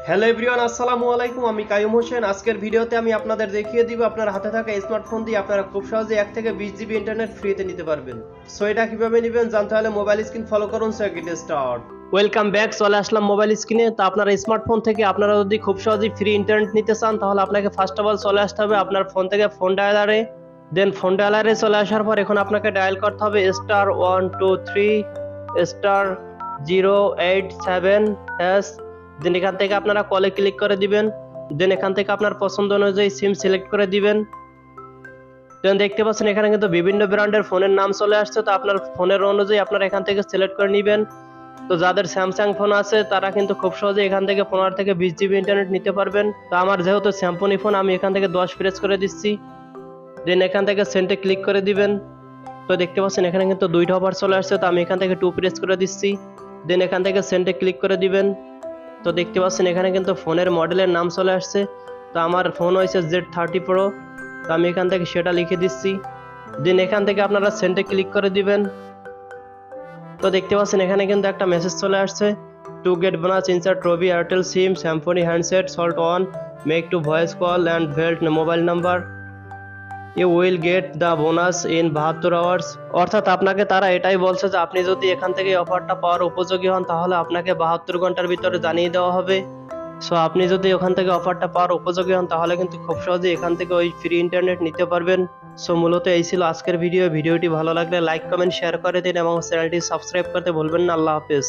Hello everyone, আসসালামু আলাইকুম। আমি কাইয়ুম হোসেন। আজকের ভিডিওতে আমি আপনাদের দেখিয়ে দিব আপনার হাতে থাকা স্মার্টফোন দিয়ে আপনারা খুব সহজে 1 থেকে 20 জিবি ইন্টারনেট ফ্রিতে নিতে পারবেন। সো এটা কিভাবে নেবেন জানতে হলে মোবাইল স্ক্রিন ফলো করুন। So get start. Welcome back. চলে আসলাম মোবাইল স্ক্রিনে। তো আপনারা স্মার্টফোন থেকে আপনারা যদি খুব সহজেই ফ্রি ইন্টারনেট নিতে চান তাহলে আপনাকে ফার্স্ট অফ অল চলে আসতে হবে আপনার ফোন থেকে ফোন ডায়ালারে। দেন ফোন ডায়ালারে চলে আসার পর এখন আপনাকে ডায়াল করতে হবে *123*087#। দেন এখান থেকে আপনারা কলে ক্লিক করে দিবেন। দেন এখান থেকে আপনার পছন্দ অনুযায়ী সিম সিলেক্ট করে দিবেন। দেন দেখতে পাচ্ছেন এখানে কিন্তু বিভিন্ন ব্র্যান্ডের ফোনের নাম চলে আসছে। তো আপনার ফোনের অনুযায়ী আপনারা এখান থেকে সিলেক্ট করে নেবেন। তো যাদের স্যামসাং ফোন আছে তারা কিন্তু খুব সহজে এখান থেকে 15 থেকে 20 জিবি ইন্টারনেট নিতে পারবেন। তো আমার যেহেতু স্যামসং ফোন, আমি এখান থেকে 10 প্রেস করে দিচ্ছি। দেন এখান থেকে সেন্টে ক্লিক করে দিবেন। তো দেখতে পাচ্ছেন এখানে কিন্তু দুইটা অফার চলে আসছে। তো আমি এখান থেকে 2 প্রেস করে দিচ্ছি। দেন এখান থেকে সেন্টে ক্লিক করে দিবেন। তো দেখতে পাচ্ছেন এখানে কিন্তু ফোনের মডেলের নাম চলে আসছে। তো আমার ফোন হয়েছে Z30 Pro। তো আমি এখান থেকে সেটা লিখে দিচ্ছি। দেন এখান থেকে আপনারা সেন্টে ক্লিক করে দিবেন। তো দেখতে পাচ্ছেন এখানে কিন্তু একটা মেসেজ চলে আসছে, to get bonus insert Robi Airtel SIM Samsung handset slot on make two voice call and valid mobile number you will get the bonus in 72 hours. অর্থাৎ আপনাকে তারা এটাই বলছে যে আপনি যদি এখান থেকে অফারটা পাওয়ার উপযোগী হন তাহলে আপনাকে 72 ঘন্টার ভিতরে জানিয়ে দেওয়া হবে। সো আপনি যদি ওখান থেকে অফারটা পাওয়ার উপযোগী হন তাহলে কিন্তু খুব সহজে এখান থেকে ওই ফ্রি ইন্টারনেট নিতে পারবেন। সো মূলত এই ছিল আজকের ভিডিওটি ভালো লাগলে লাইক কমেন্ট শেয়ার করে দিন এবং চ্যানেলটি সাবস্ক্রাইব করতে ভুলবেন না। আল্লাহ হাফেজ।